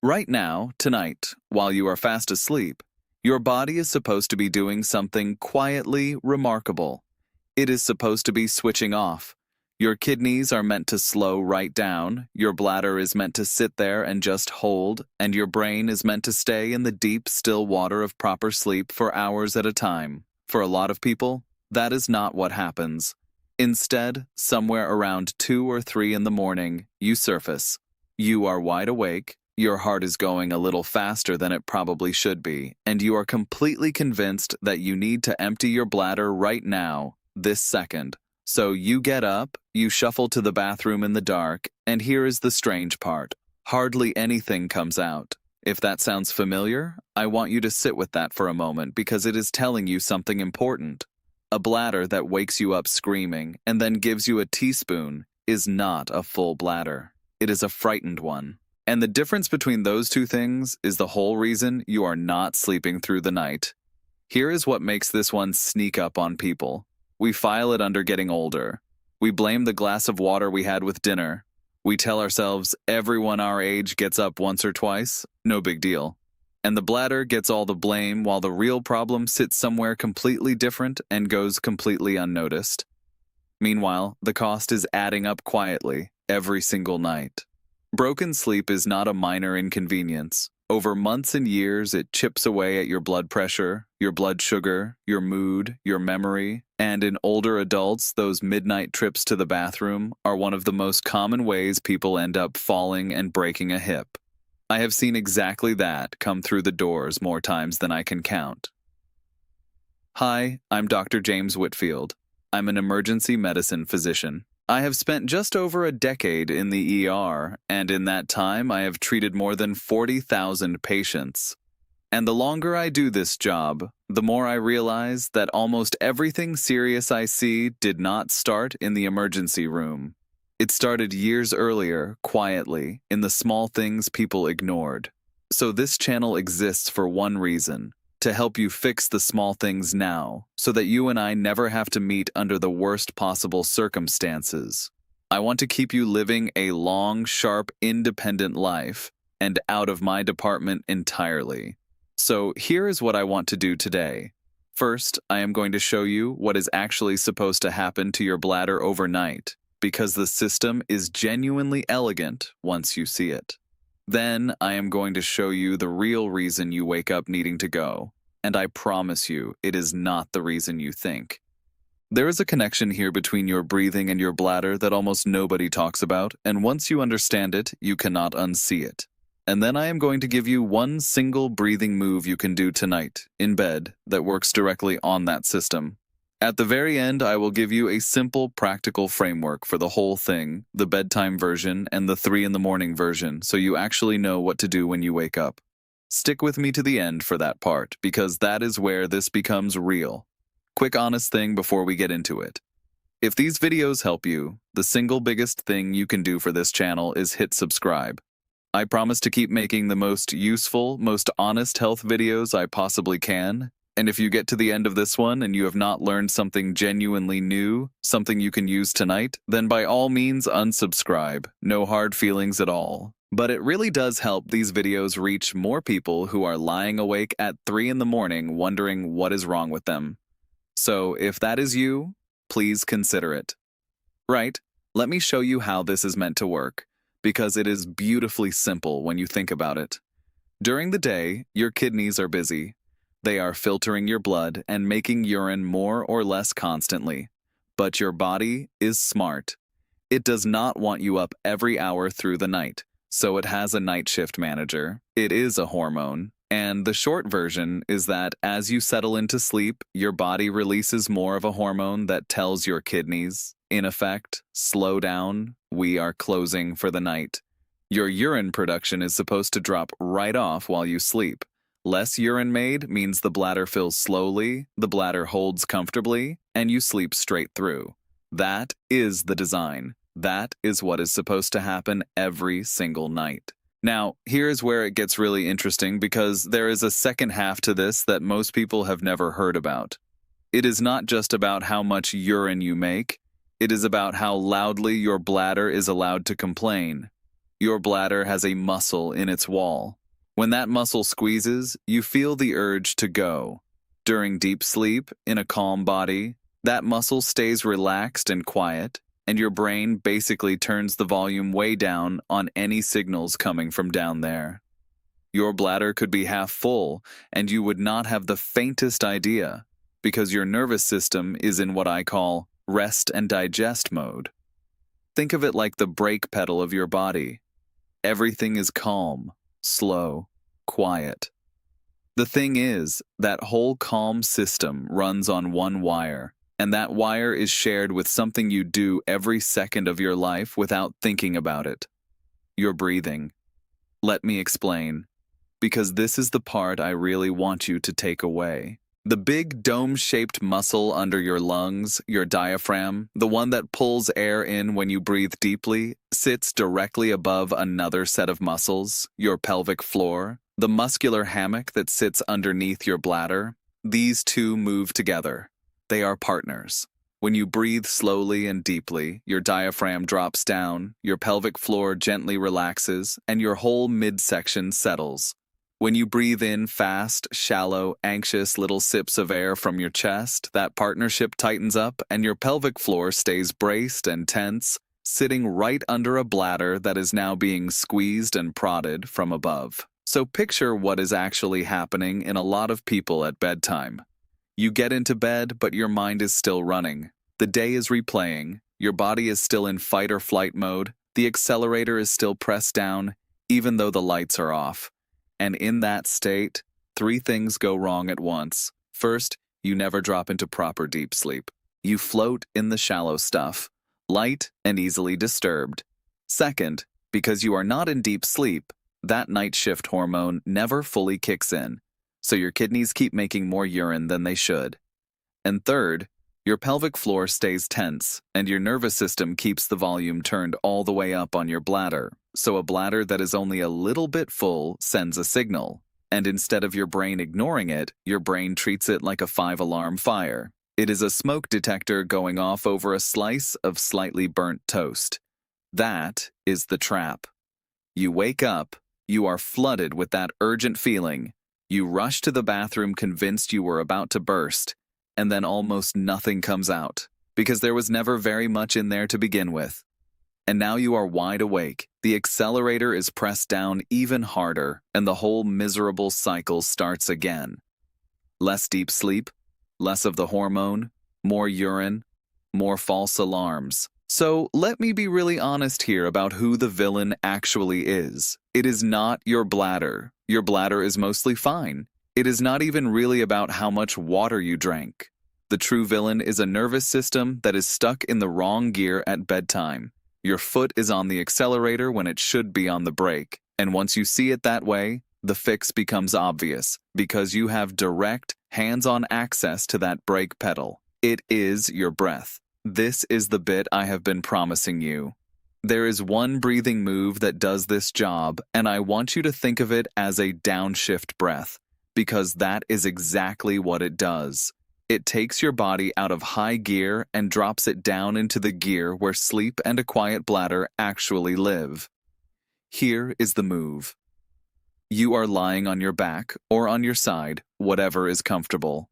Right now, tonight, while you are fast asleep, your body is supposed to be doing something quietly remarkable. It is supposed to be switching off. Your kidneys are meant to slow right down, your bladder is meant to sit there and just hold, and your brain is meant to stay in the deep, still water of proper sleep for hours at a time. For a lot of people, that is not what happens. Instead, somewhere around 2 or 3 in the morning, you surface. You are wide awake, your heart is going a little faster than it probably should be, and you are completely convinced that you need to empty your bladder right now, this second. So you get up, you shuffle to the bathroom in the dark, and here is the strange part. Hardly anything comes out. If that sounds familiar, I want you to sit with that for a moment because it is telling you something important. A bladder that wakes you up screaming and then gives you a teaspoon is not a full bladder. It is a frightened one. And the difference between those two things is the whole reason you are not sleeping through the night. Here is what makes this one sneak up on people. We file it under getting older. We blame the glass of water we had with dinner. We tell ourselves everyone our age gets up once or twice, no big deal. And the bladder gets all the blame while the real problem sits somewhere completely different and goes completely unnoticed. Meanwhile, the cost is adding up quietly every single night. Broken sleep is not a minor inconvenience. Over months and years, it chips away at your blood pressure, your blood sugar, your mood, your memory, and in older adults, those midnight trips to the bathroom are one of the most common ways people end up falling and breaking a hip. I have seen exactly that come through the doors more times than I can count. Hi, I'm Dr. James Whitfield. I'm an emergency medicine physician. I have spent just over a decade in the ER, and in that time I have treated more than 40,000 patients. And the longer I do this job, the more I realize that almost everything serious I see did not start in the emergency room. It started years earlier, quietly, in the small things people ignored. So this channel exists for one reason: to help you fix the small things now, so that you and I never have to meet under the worst possible circumstances. I want to keep you living a long, sharp, independent life, and out of my department entirely. So here is what I want to do today. First, I am going to show you what is actually supposed to happen to your bladder overnight, because the system is genuinely elegant once you see it. Then I am going to show you the real reason you wake up needing to go, and I promise you it is not the reason you think. There is a connection here between your breathing and your bladder that almost nobody talks about, and once you understand it, you cannot unsee it. And then I am going to give you one single breathing move you can do tonight, in bed, that works directly on that system. At the very end, I will give you a simple, practical framework for the whole thing, the bedtime version and the 3 in the morning version, so you actually know what to do when you wake up. Stick with me to the end for that part, because that is where this becomes real. Quick honest thing before we get into it. If these videos help you, the single biggest thing you can do for this channel is hit subscribe. I promise to keep making the most useful, most honest health videos I possibly can. And if you get to the end of this one and you have not learned something genuinely new, something you can use tonight, then by all means unsubscribe. No hard feelings at all. But it really does help these videos reach more people who are lying awake at 3 in the morning wondering what is wrong with them. So if that is you, please consider it. Right, let me show you how this is meant to work, because it is beautifully simple when you think about it. During the day, your kidneys are busy. They are filtering your blood and making urine more or less constantly. But your body is smart. It does not want you up every hour through the night, so it has a night shift manager. It is a hormone. And the short version is that as you settle into sleep, your body releases more of a hormone that tells your kidneys, in effect, slow down, we are closing for the night. Your urine production is supposed to drop right off while you sleep. Less urine made means the bladder fills slowly, the bladder holds comfortably, and you sleep straight through. That is the design. That is what is supposed to happen every single night. Now, here's where it gets really interesting because there is a second half to this that most people have never heard about. It is not just about how much urine you make. It is about how loudly your bladder is allowed to complain. Your bladder has a muscle in its wall. When that muscle squeezes, you feel the urge to go. During deep sleep, in a calm body, that muscle stays relaxed and quiet, and your brain basically turns the volume way down on any signals coming from down there. Your bladder could be half full, and you would not have the faintest idea, because your nervous system is in what I call rest and digest mode. Think of it like the brake pedal of your body. Everything is calm, slow, quiet. The thing is, that whole calm system runs on one wire, and that wire is shared with something you do every second of your life without thinking about it. Your breathing. Let me explain, because this is the part I really want you to take away. The big dome-shaped muscle under your lungs, your diaphragm, the one that pulls air in when you breathe deeply, sits directly above another set of muscles, your pelvic floor, the muscular hammock that sits underneath your bladder. These two move together. They are partners. When you breathe slowly and deeply, your diaphragm drops down, your pelvic floor gently relaxes, and your whole midsection settles. When you breathe in fast, shallow, anxious little sips of air from your chest, that partnership tightens up and your pelvic floor stays braced and tense, sitting right under a bladder that is now being squeezed and prodded from above. So picture what is actually happening in a lot of people at bedtime. You get into bed, but your mind is still running. The day is replaying, your body is still in fight or flight mode, the accelerator is still pressed down, even though the lights are off. And in that state, 3 things go wrong at once. First, you never drop into proper deep sleep. You float in the shallow stuff, light and easily disturbed. Second, because you are not in deep sleep, that night shift hormone never fully kicks in, so your kidneys keep making more urine than they should. And third, your pelvic floor stays tense, and your nervous system keeps the volume turned all the way up on your bladder, so a bladder that is only a little bit full sends a signal, and instead of your brain ignoring it, your brain treats it like a 5-alarm fire. It is a smoke detector going off over a slice of slightly burnt toast. That is the trap. You wake up, you are flooded with that urgent feeling, you rush to the bathroom convinced you were about to burst, and then almost nothing comes out, because there was never very much in there to begin with. And now you are wide awake, the accelerator is pressed down even harder, and the whole miserable cycle starts again. Less deep sleep, less of the hormone, more urine, more false alarms. So let me be really honest here about who the villain actually is. It is not your bladder. Your bladder is mostly fine. It is not even really about how much water you drank. The true villain is a nervous system that is stuck in the wrong gear at bedtime. Your foot is on the accelerator when it should be on the brake. And once you see it that way, the fix becomes obvious because you have direct, hands-on access to that brake pedal. It is your breath. This is the bit I have been promising you. There is one breathing move that does this job, and I want you to think of it as a downshift breath, because that is exactly what it does. It takes your body out of high gear and drops it down into the gear where sleep and a quiet bladder actually live. Here is the move. You are lying on your back or on your side, whatever is comfortable.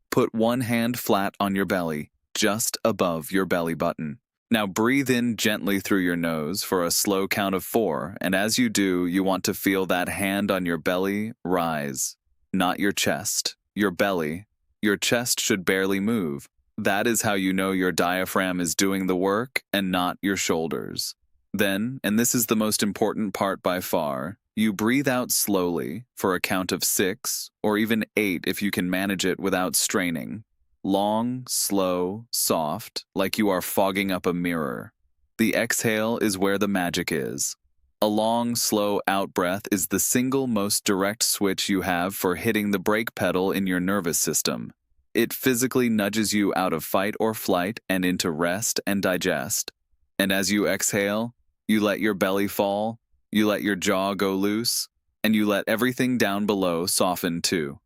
Put one hand flat on your belly, just above your belly button. Now breathe in gently through your nose for a slow count of 4, and as you do, you want to feel that hand on your belly rise. Not your chest, your belly. Your chest should barely move. That is how you know your diaphragm is doing the work and not your shoulders. Then, and this is the most important part by far, you breathe out slowly for a count of 6 or even 8 if you can manage it without straining. Long, slow, soft, like you are fogging up a mirror. The exhale is where the magic is. A long, slow out-breath is the single most direct switch you have for hitting the brake pedal in your nervous system. It physically nudges you out of fight or flight and into rest and digest. And as you exhale, you let your belly fall, you let your jaw go loose, and you let everything down below soften too.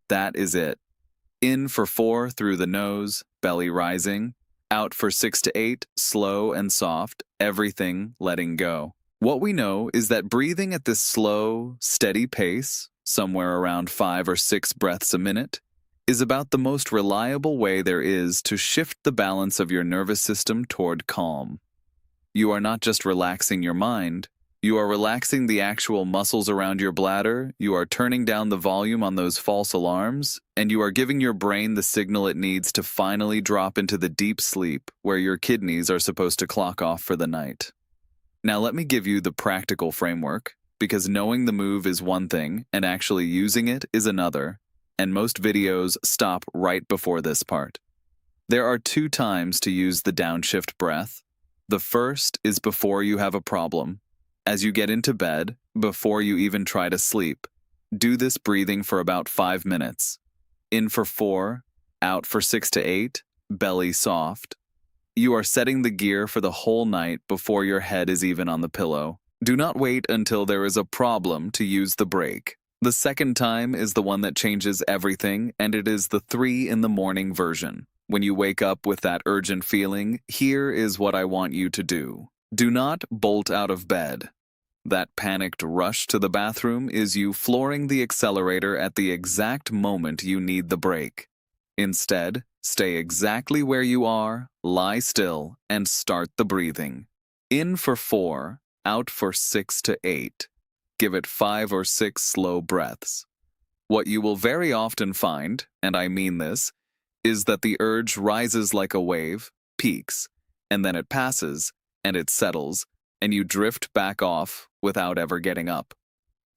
That is it. In for 4 through the nose, belly rising. Out for 6 to 8, slow and soft, everything letting go. What we know is that breathing at this slow, steady pace, somewhere around 5 or 6 breaths a minute, is about the most reliable way there is to shift the balance of your nervous system toward calm. You are not just relaxing your mind, you are relaxing the actual muscles around your bladder, you are turning down the volume on those false alarms, and you are giving your brain the signal it needs to finally drop into the deep sleep where your kidneys are supposed to clock off for the night. Now let me give you the practical framework, because knowing the move is one thing and actually using it is another, and most videos stop right before this part. There are 2 times to use the downshift breath. The first is before you have a problem. As you get into bed, before you even try to sleep, do this breathing for about 5 minutes. In for 4, out for 6 to 8, belly soft. You are setting the gear for the whole night before your head is even on the pillow. Do not wait until there is a problem to use the break. The second time is the one that changes everything, and it is the 3 in the morning version. When you wake up with that urgent feeling, here is what I want you to do. Do not bolt out of bed. That panicked rush to the bathroom is you flooring the accelerator at the exact moment you need the break. Instead, stay exactly where you are, lie still, and start the breathing. In for 4, out for 6 to 8. Give it 5 or 6 slow breaths. What you will very often find, and I mean this, is that the urge rises like a wave, peaks, and then it passes, and it settles, and you drift back off without ever getting up.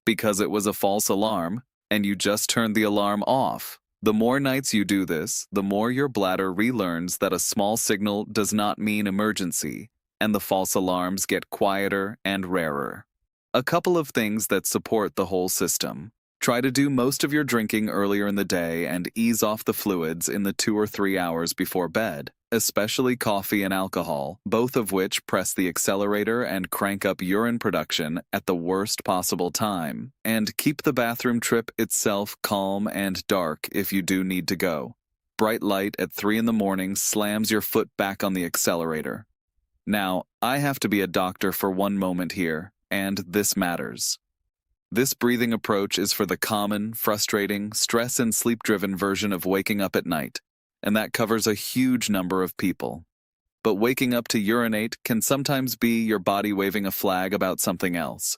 Because it was a false alarm, and you just turned the alarm off. The more nights you do this, the more your bladder relearns that a small signal does not mean emergency, and the false alarms get quieter and rarer. A couple of things that support the whole system. Try to do most of your drinking earlier in the day and ease off the fluids in the 2 or 3 hours before bed, especially coffee and alcohol, both of which press the accelerator and crank up urine production at the worst possible time, and keep the bathroom trip itself calm and dark if you do need to go. Bright light at 3 in the morning slams your foot back on the accelerator. Now, I have to be a doctor for one moment here, and this matters. This breathing approach is for the common, frustrating, stress and sleep-driven version of waking up at night, and that covers a huge number of people. But waking up to urinate can sometimes be your body waving a flag about something else.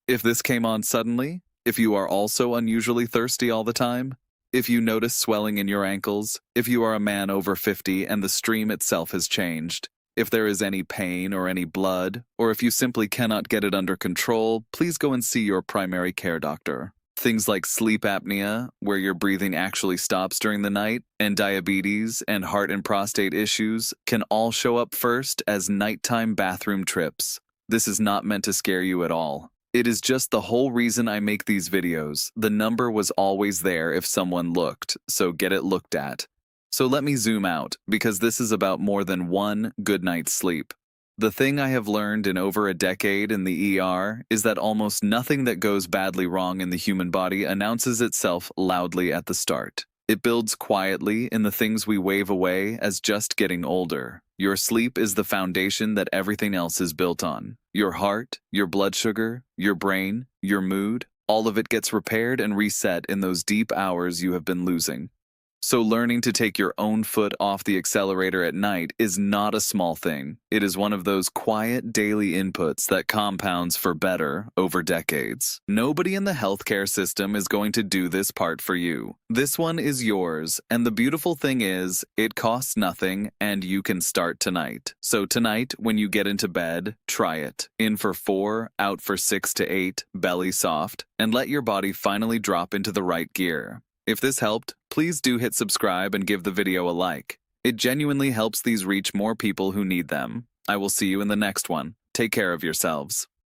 If this came on suddenly, if you are also unusually thirsty all the time, if you notice swelling in your ankles, if you are a man over 50 and the stream itself has changed, if there is any pain or any blood, or if you simply cannot get it under control, please go and see your primary care doctor. Things like sleep apnea, where your breathing actually stops during the night, and diabetes and heart and prostate issues can all show up first as nighttime bathroom trips. This is not meant to scare you at all. It is just the whole reason I make these videos. The number was always there if someone looked, so get it looked at. So let me zoom out, because this is about more than one good night's sleep. The thing I have learned in over a decade in the ER is that almost nothing that goes badly wrong in the human body announces itself loudly at the start. It builds quietly in the things we wave away as just getting older. Your sleep is the foundation that everything else is built on. Your heart, your blood sugar, your brain, your mood, all of it gets repaired and reset in those deep hours you have been losing. So learning to take your own foot off the accelerator at night is not a small thing. It is one of those quiet daily inputs that compounds for better over decades. Nobody in the healthcare system is going to do this part for you. This one is yours, and the beautiful thing is, it costs nothing and you can start tonight. So tonight, when you get into bed, try it. In for 4, out for 6 to 8, belly soft, and let your body finally drop into the right gear. If this helped, please do hit subscribe and give the video a like. It genuinely helps these reach more people who need them. I will see you in the next one. Take care of yourselves.